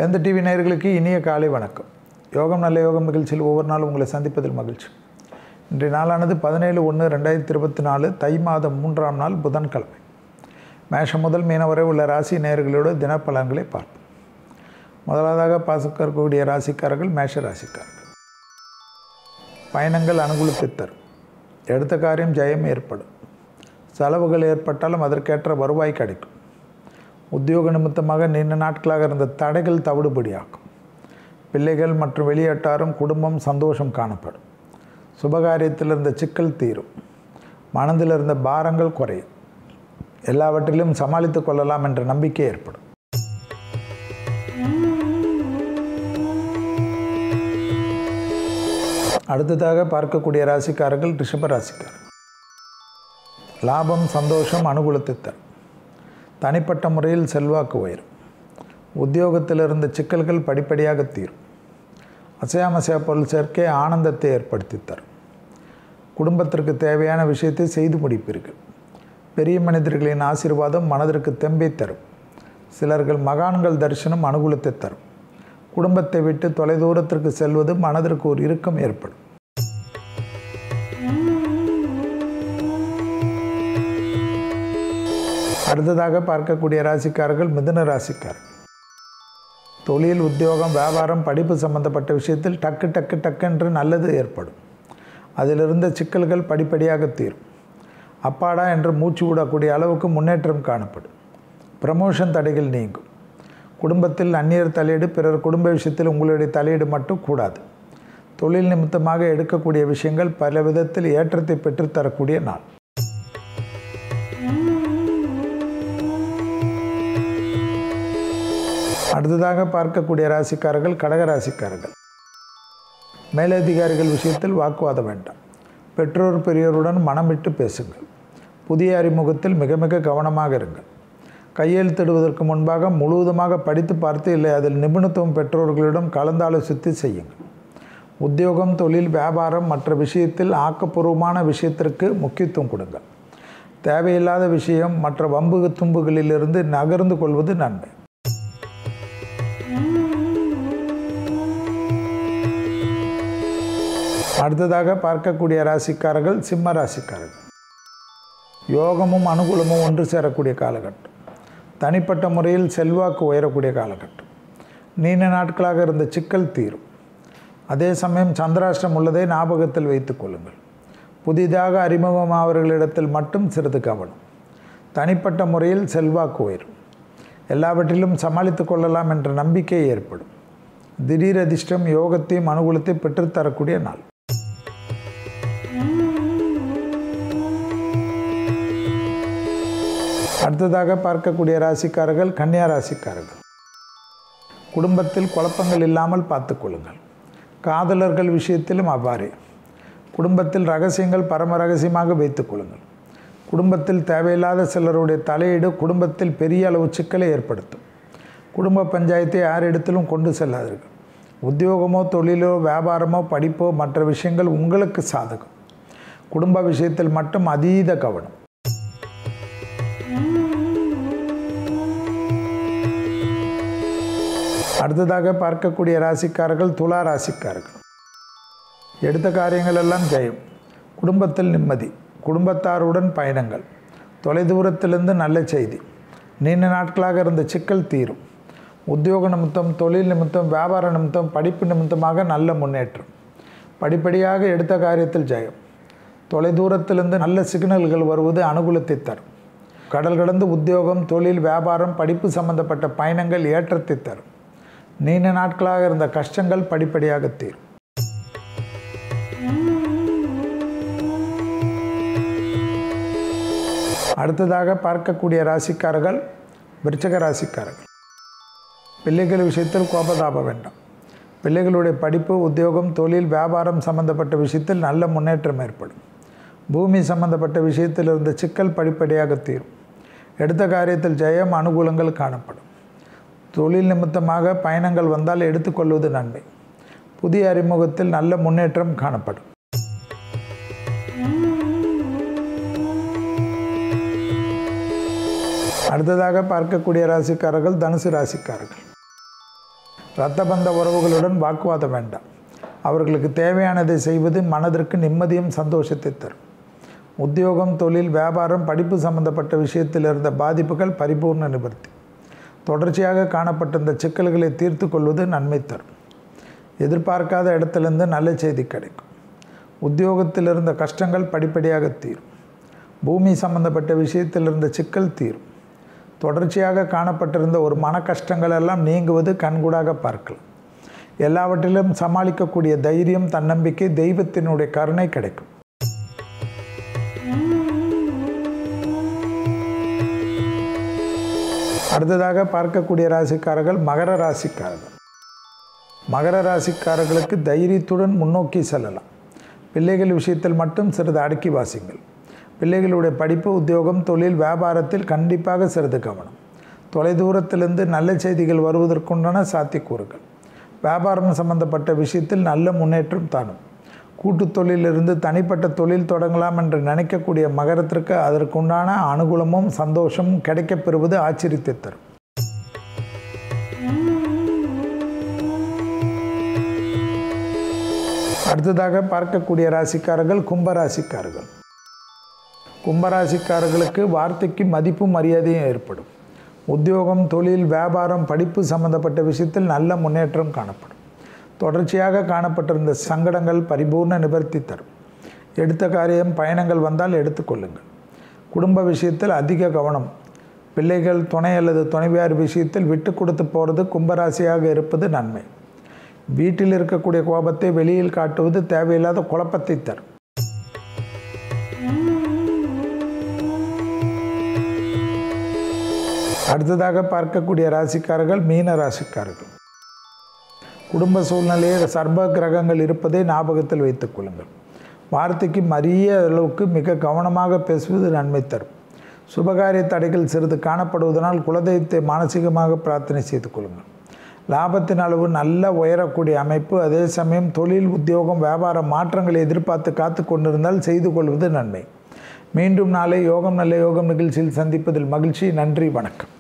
வேந்த TV நேயர்களுக்கு இனிய காலை வணக்கம். யோகம் நல்ல யோகம் நிகழ்ச்சியில் ஒவ்வொரு நாளும் உங்களை சந்திப்பதில் மகிழ்ச்சி. இன்றைய நாளானது 17/1/2024 தை மாதம் 3ஆம் நாள் புதன்கிழமை. மேஷம் முதல் மீன வரை உள்ள ராசி நேயர்களோட தினப்பலன்களை பார்ப்போம். முதலாவதாக பார்க்கக்கூடிய ராசிக்காரர்கள் மேஷ ராசிக்காரர்கள். பயணங்கள் அனுகூலத்தை தரும். எடுத்த காரியம் ஜெயம் ஏற்படும். செலவுகள் ஏற்பட்டாலும் அதற்கேற்ற வருவாய் கிடைக்கும். உத்தியோக நிமித்தமாக நீண்ட நாட்களாக இருந்த தடைகள் தவிடுபடியாகும். பிள்ளைகள் மற்றும் வெளியேட்டாரும் குடும்பம் சந்தோஷம் காணப்படும். சுபகாரியத்தில் இருந்த சிக்கல் தீரும். மனதில் இருந்த பாரங்கள் குறையும். எல்லாவற்றிலும் சமாளித்து கொள்ளலாம் என்ற நம்பிக்கை ஏற்படும். அடுத்ததாக பார்க்கக்கூடிய ராசிக்காரர்கள் ரிஷப ராசிக்காரர்கள். லாபம் சந்தோஷம் அனுகூலத்தை தரும். தனிப்பட்ட முறையில் செல்வாக்கு உயரும். உத்தியோகத்தில் இருந்த சிக்கல்கள் படிப்படியாக தீரும். அசையாமசையா பொருள் சேர்க்கை ஆனந்தத்தை ஏற்படுத்தி தரும். குடும்பத்திற்கு தேவையான விஷயத்தை செய்து முடிப்பீர்கள். பெரிய மனிதர்களின் ஆசீர்வாதம் மனதிற்கு தெம்பை தரும். சிலர்கள் மகான்கள் தரிசனம் அனுகூலத்தை தரும். குடும்பத்தை விட்டு தொலைதூரத்திற்கு செல்வது மனதிற்கு ஒரு இறுக்கம் ஏற்படும். அடுத்ததாக பார்க்கக்கூடிய ராசிக்காரர்கள் மிதுன ராசிக்காரர்கள். தொழில் உத்தியோகம் வியாபாரம் படிப்பு சம்பந்தப்பட்ட விஷயத்தில் டக்கு என்று நல்லது ஏற்படும். அதிலிருந்த சிக்கல்கள் படிப்படியாக தீரும். அப்பாடா என்று மூச்சு விடக்கூடிய அளவுக்கு முன்னேற்றம் காணப்படும். ப்ரமோஷன் தடைகள் நீங்கும். குடும்பத்தில் அந்நியர் தலையீடு பிறர் குடும்ப விஷயத்தில் உங்களுடைய தலையீடு மட்டும் கூடாது. தொழில் நிமித்தமாக எடுக்கக்கூடிய விஷயங்கள் பல விதத்தில் ஏற்றத்தை பெற்றுத்தரக்கூடிய நாள். அடுத்ததாக பார்க்கக்கூடிய ராசிக்காரர்கள் கடக ராசிக்காரர்கள். மேலதிகாரிகள் விஷயத்தில் வாக்குவாதம் வேண்டாம். பெற்றோர் பெரியோருடன் மனம் விட்டு பேசுங்கள். புதிய அறிமுகத்தில் மிக மிக கவனமாக இருங்கள். கையெழுத்திடுவதற்கு முன்பாக முழுவதுமாக படித்து பார்த்து இல்லை அதில் நிபுணத்துவம் பெற்றோர்களிடம் கலந்தாலோசித்து செய்யுங்கள். உத்தியோகம் தொழில் வியாபாரம் மற்ற விஷயத்தில் ஆக்கப்பூர்வமான விஷயத்திற்கு முக்கியத்துவம் கொடுங்கள். தேவையில்லாத விஷயம் மற்ற வம்பு தும்புகளிலிருந்து நகர்ந்து கொள்வது நன்மை. அடுத்ததாக பார்க்கக்கூடிய ராசிக்காரர்கள் சிம்ம ராசிக்காரர்கள். யோகமும் அனுகூலமும் ஒன்று சேரக்கூடிய காலகட்டம். தனிப்பட்ட முறையில் செல்வாக்கு உயரக்கூடிய காலகட்டம். நீண்ட நாட்களாக இருந்த சிக்கல் தீரும். அதே சமயம் சந்திராஷ்டிரம் உள்ளதை ஞாபகத்தில் வைத்துக் கொள்ளுங்கள். புதிதாக அறிமுகமானவர்களிடத்தில் மட்டும் சிறிது கவனம். தனிப்பட்ட முறையில் செல்வாக்கு உயரும். எல்லாவற்றிலும் சமாளித்து கொள்ளலாம் என்ற நம்பிக்கை ஏற்படும். திடீர் அதிர்ஷ்டம் யோகத்தையும் அனுகூலத்தை பெற்றுத்தரக்கூடிய நாள். அடுத்ததாக பார்க்கக்கூடிய ராசிக்காரர்கள் கன்னியா ராசிக்காரர்கள். குடும்பத்தில் குழப்பங்கள் இல்லாமல் பார்த்துக்கொள்ளுங்கள். காதலர்கள் விஷயத்திலும் அவ்வாறே. குடும்பத்தில் ரகசியங்கள் பரம ரகசியமாக வைத்துக் கொள்ளுங்கள். குடும்பத்தில் தேவையில்லாத சிலருடைய தலையீடு குடும்பத்தில் பெரிய அளவு சிக்கலை ஏற்படுத்தும். குடும்ப பஞ்சாயத்தை யாரிடத்திலும் கொண்டு செல்லாதீர்கள். உத்தியோகமோ தொழிலோ வியாபாரமோ படிப்போ மற்ற விஷயங்கள் உங்களுக்கு சாதகம். குடும்ப விஷயத்தில் மட்டும் அதீத கவனம். அடுத்ததாக பார்க்கக்கூடிய ராசிக்காரர்கள் துலா ராசிக்காரர்கள். எடுத்த காரியங்கள் எல்லாம் ஜெயம். குடும்பத்தில் நிம்மதி. குடும்பத்தாருடன் பயணங்கள். தொலைதூரத்திலிருந்து நல்ல செய்தி. நீண்ட நாட்களாக இருந்த சிக்கல் தீரும். உத்தியோக நிமித்தம் தொழில் நிமித்தம் வியாபார நிமித்தம் படிப்பு நிமித்தமாக நல்ல முன்னேற்றம். படிப்படியாக எடுத்த காரியத்தில் ஜெயம். தொலைதூரத்திலிருந்து நல்ல சிக்னல்கள் வருவது அனுகூலத்தை தரும். கடல் கடந்து உத்தியோகம் தொழில் வியாபாரம் படிப்பு சம்பந்தப்பட்ட பயணங்கள் ஏற்றத்தை தரும். நீண்ட நாட்களாக இருந்த கஷ்டங்கள் படிப்படியாக தீரும். அடுத்ததாக பார்க்கக்கூடிய ராசிக்காரர்கள் விருச்சிக ராசிக்காரர்கள். பிள்ளைகள் விஷயத்தில் கோபதாப வேண்டாம். பிள்ளைகளுடைய படிப்பு உத்தியோகம் தொழில் வியாபாரம் சம்பந்தப்பட்ட விஷயத்தில் நல்ல முன்னேற்றம் ஏற்படும். பூமி சம்பந்தப்பட்ட விஷயத்தில் இருந்த சிக்கல் படிப்படியாக தீரும். எடுத்த காரியத்தில் ஜெயம் அனுகூலங்கள் காணப்படும். தொழில் நிமித்தமாக பயணங்கள் வந்தால் எடுத்துக்கொள்வது நன்மை. புதிய அறிமுகத்தில் நல்ல முன்னேற்றம் காணப்படும். அடுத்ததாக பார்க்கக்கூடிய ராசிக்காரர்கள் தனுசு ராசிக்காரர்கள். இரத்த பந்த உறவுகளுடன் வாக்குவாதம் வேண்டாம். அவர்களுக்கு தேவையானதை செய்வது மனதிற்கு நிம்மதியும் சந்தோஷத்தை தரும். உத்தியோகம், தொழில், வியாபாரம், படிப்பு சம்பந்தப்பட்ட விஷயத்தில் இருந்த பாதிப்புகள் பரிபூர்ண நிவர்த்தி. தொடர்ச்சியாக காணப்பட்ட இந்த சிக்கல்களை தீர்த்து கொள்வது நன்மை தரும். எதிர்பார்க்காத இடத்திலிருந்து நல்ல செய்தி கிடைக்கும். உத்தியோகத்தில் இருந்த கஷ்டங்கள் படிப்படியாக தீரும். பூமி சம்பந்தப்பட்ட விஷயத்தில் இருந்த சிக்கல் தீரும். தொடர்ச்சியாக காணப்பட்டிருந்த ஒரு மன கஷ்டங்கள் எல்லாம் நீங்குவது கண்கூடாக பார்க்கலாம். எல்லாவற்றிலும் சமாளிக்கக்கூடிய தைரியம், தன்னம்பிக்கை, தெய்வத்தினுடைய கருணை கிடைக்கும். அடுத்ததாக பார்க்கக்கூடிய ராசிக்காரர்கள் மகர ராசிக்காரர்கள். மகர ராசிக்காரர்களுக்கு தைரியத்துடன் முன்னோக்கி செல்லலாம். பிள்ளைகள் விஷயத்தில் மட்டும் சிறிது அடக்கி வாசிங்கள். பிள்ளைகளுடைய படிப்பு, உத்தியோகம், தொழில், வியாபாரத்தில் கண்டிப்பாக சிறிது கவனம். தொலைதூரத்திலிருந்து நல்ல செய்திகள் வருவதற்குண்டான சாத்தியக்கூறுகள். வியாபாரம் சம்பந்தப்பட்ட விஷயத்தில் நல்ல முன்னேற்றம் தானும். கூட்டு தொழிலிருந்து தனிப்பட்ட தொழில் தொடங்கலாம் என்று நினைக்கக்கூடிய மகரத்திற்கு அதற்குண்டான அனுகூலமும் சந்தோஷமும் கிடைக்கப்பெறுவது ஆச்சரியத்தை தரும். அடுத்ததாக பார்க்கக்கூடிய ராசிக்காரர்கள் கும்பராசிக்காரர்கள். கும்பராசிக்காரர்களுக்கு வார்த்தைக்கு மதிப்பும் மரியாதையும் ஏற்படும். உத்தியோகம், தொழில், வியாபாரம், படிப்பு சம்பந்தப்பட்ட விஷயத்தில் நல்ல முன்னேற்றம் காணப்படும். தொடர்ச்சியாக காணப்பட்டிருந்த சங்கடங்கள் பரிபூர்ண நிவர்த்தி தரும். எடுத்த காரியம், பயணங்கள் வந்தால் எடுத்துக்கொள்ளுங்கள். குடும்ப விஷயத்தில் அதிக கவனம். பிள்ளைகள், துணை அல்லது துணைவியார் விஷயத்தில் விட்டு கொடுத்து போகிறது கும்பராசியாக இருப்பது நன்மை. வீட்டில் இருக்கக்கூடிய கோபத்தை வெளியில் காட்டுவது தேவையில்லாத குழப்பத்தை தரும். அடுத்ததாக பார்க்கக்கூடிய ராசிக்காரர்கள் மீன ராசிக்காரர்கள். குடும்ப சூழ்நிலையில் சர்வ கிரகங்கள் இருப்பதை ஞாபகத்தில் வைத்துக் கொள்ளுங்கள். வார்த்தைக்கு மரிய அளவுக்கு மிக கவனமாக பேசுவது நன்மை தரும். சுபகாரிய தடைகள் சிறிது காணப்படுவதனால் குலதெய்வத்தை மானசீகமாக பிரார்த்தனை செய்து கொள்ளுங்கள். லாபத்தின் அளவு நல்ல உயரக்கூடிய அமைப்பு. அதே சமயம் தொழில், உத்தியோகம், வியாபார மாற்றங்களை எதிர்பார்த்து காத்து கொண்டிருந்தால் செய்து கொள்வது நன்மை. மீண்டும் நாளை யோகம் நல்ல யோகம் நிகழ்ச்சியில் சந்திப்பதில் மகிழ்ச்சி. நன்றி, வணக்கம்.